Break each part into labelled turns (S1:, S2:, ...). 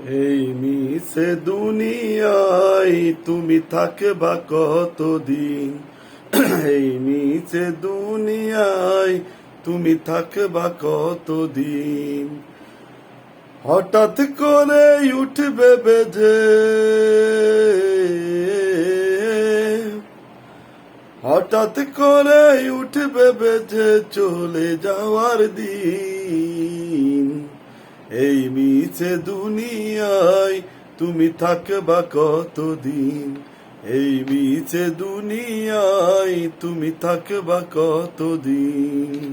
S1: এই মিছে দুনিয়ায় তুমি থাকবা কতদিন? এই মিছে দুনিয়ায় তুমি থাকবা কতদিন? হঠাৎ করে উঠবে বেজে, হঠাৎ করে উঠবে বেজে চলে যাওয়ার দিন। এই মিছে দুনিয়ায় তুমি থাকবা কতদিন? এই মিছে দুনিয়ায় তুমি থাকবা কতদিন?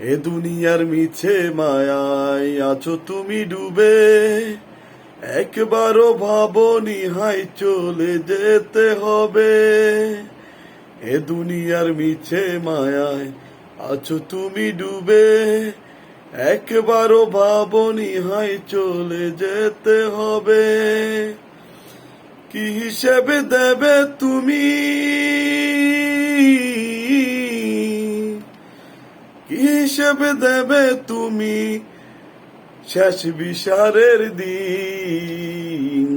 S1: এ দুনিয়ার মিছে মায়ায় আছো তুমি ডুবে, একবারও ভাবনি হাই চলে যেতে হবে। এ দুনিয়ার মিছে মায়ায় আছো তুমি ডুবে, একবারও ভাবনি হাই চলে যেতে হবে। কি হিসেবে দেবে তুমি, কি হিসেবে দেবে তুমি শেষ বিচারের দিন?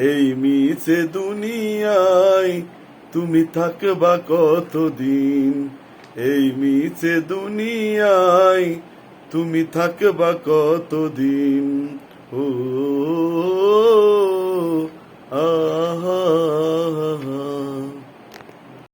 S1: এই মিছে দুনিয়ায় তুমি থাকবা কতদিন? এই মিছে দুনিয়ায় তুমি থাকবা কতদিন? ও আহা